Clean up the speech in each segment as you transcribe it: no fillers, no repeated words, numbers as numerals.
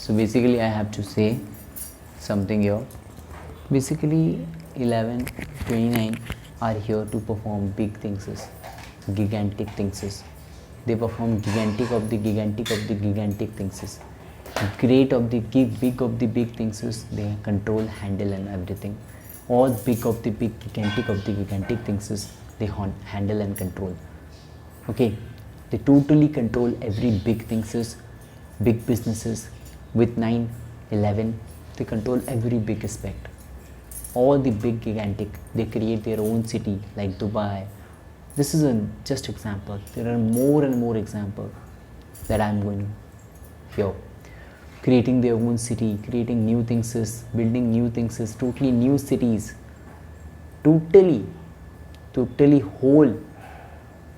So basically I have to say something here. Basically 11, 29 are here to perform big things, gigantic things. They perform gigantic of the gigantic things. Great of the big of the big things. They control, handle and everything. All big of the big gigantic things they handle and control. Okay, they totally control every big things, big businesses. With 9, 11, they control every big aspect. All the big gigantic, they create their own city like Dubai. This is a just example. There are more and more examples that I'm going here. Creating their own city, creating new things, building new things, totally new cities. Totally whole.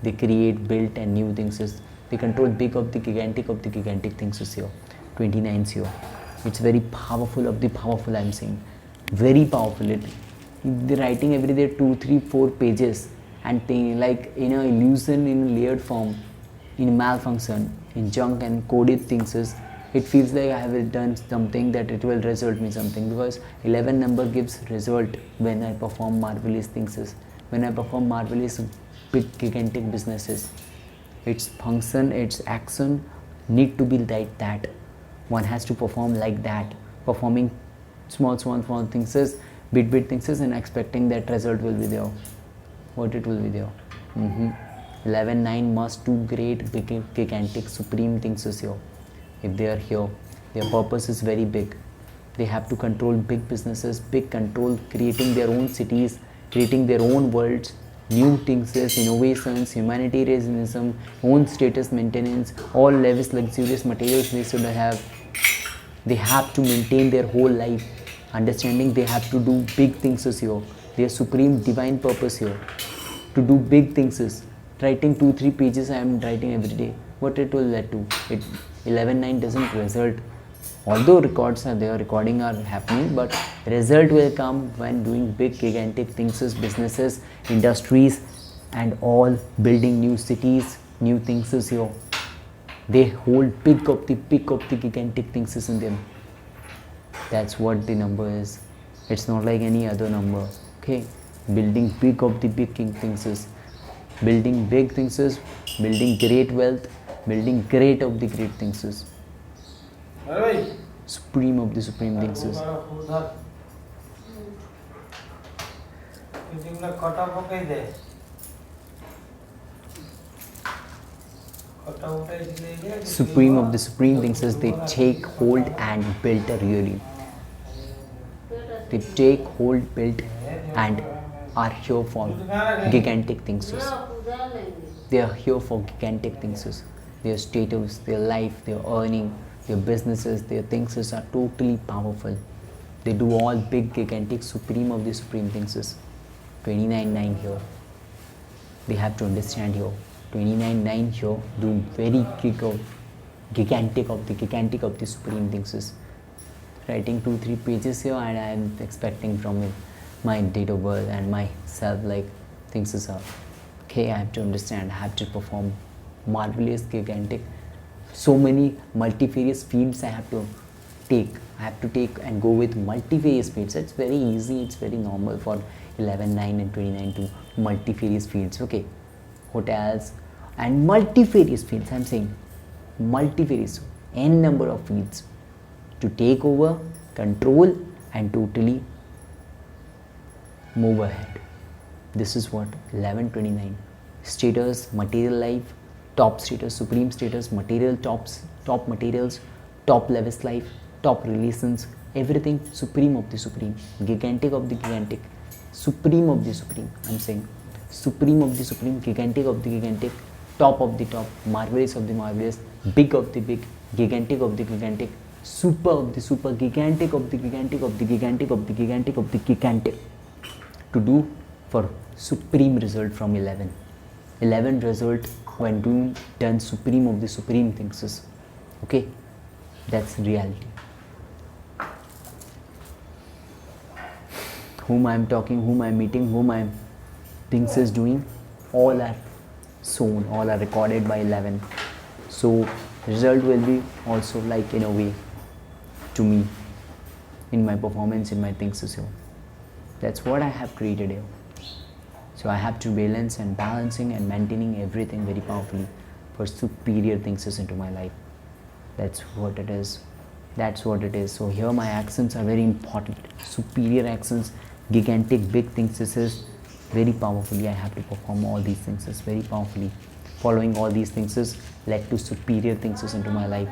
They create, build and new things. They control big of the gigantic things here. 29 here. It's very powerful of the powerful, I'm saying. Very powerful. They're writing every day 2, 3, 4 pages and they like in a illusion, in layered form, in malfunction, in junk and coded things. It feels like I have done something that it will result me something, because 11 number gives result when I perform marvelous things. When I perform marvelous big gigantic businesses, its function, its action need to be like that. One has to perform like that, performing small things, big things, and expecting that result will be there. What it will be there. 11, 9 must do great, big, gigantic, supreme things here. If they are here, their purpose is very big. They have to control big businesses, big control, creating their own cities, creating their own worlds, new things, innovations, humanitarianism, own status maintenance, all lavish, luxurious materials they should have. They have to maintain their whole life, understanding they have to do big things here. Their supreme divine purpose here, to do big things. Writing 2, 3 pages I am writing every day. What it will lead to? 11, 9 doesn't result. Although records are there, recording are happening, but result will come when doing big gigantic things, businesses, industries, and all building new cities, new things here. They hold big of the gigantic things in them. That's what the number is. It's not like any other number. Okay, building big of the big things, building big things, building great wealth, building great of the great things, supreme of the supreme things. Supreme of the supreme things is they take hold and build really. They take hold, build and are here for gigantic things. They are here for gigantic things. Their status, their life, their earning, their businesses, their things are totally powerful. They do all big, gigantic, supreme of the supreme things. 29-9 here. They have to understand here. 29-9 here do very gigantic of the supreme things. Writing 2, 3 pages here and I am expecting from it my date of birth and myself like things are. Okay, I have to understand, I have to perform marvelous, gigantic, so many multifarious fields I have to take. I have to take and go with multifarious fields. It's very easy, it's very normal for 11, 9 and 29 to multifarious fields. Okay, hotels and multifarious fields, I'm saying multifarious, n number of fields to take over, control and totally move ahead. This is what 11, 29. Status, material life, top status, supreme status, material top materials, top levels life, top relations, everything supreme of the supreme, gigantic of the gigantic, supreme of the supreme, I'm saying supreme of the supreme, gigantic of the gigantic, top of the top, marvelous of the marvelous, big of the big, gigantic of the gigantic, super of the super, gigantic of the gigantic of the gigantic of the gigantic of the gigantic, to do for supreme result from 11. 11 result when doing done supreme of the supreme things. Okay, that's reality. Whom I am talking, whom I am meeting, whom I am things is doing, all are shown, all are recorded by 11. So result will be also like in a way to me in my performance, in my things. So that's what I have created here. So I have to balance and balancing and maintaining everything very powerfully for superior things into my life. That's what it is. That's what it is. So here my accents are very important. Superior accents, gigantic big things. This is very powerfully. I have to perform all these things very powerfully. Following all these things led to superior things into my life.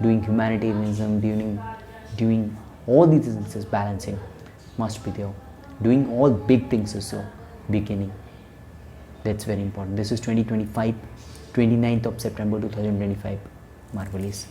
Doing humanitarianism, doing all these things, balancing must be there. Doing all big things so beginning. That's very important. This is 2025, 29th of September 2025. Marvelous.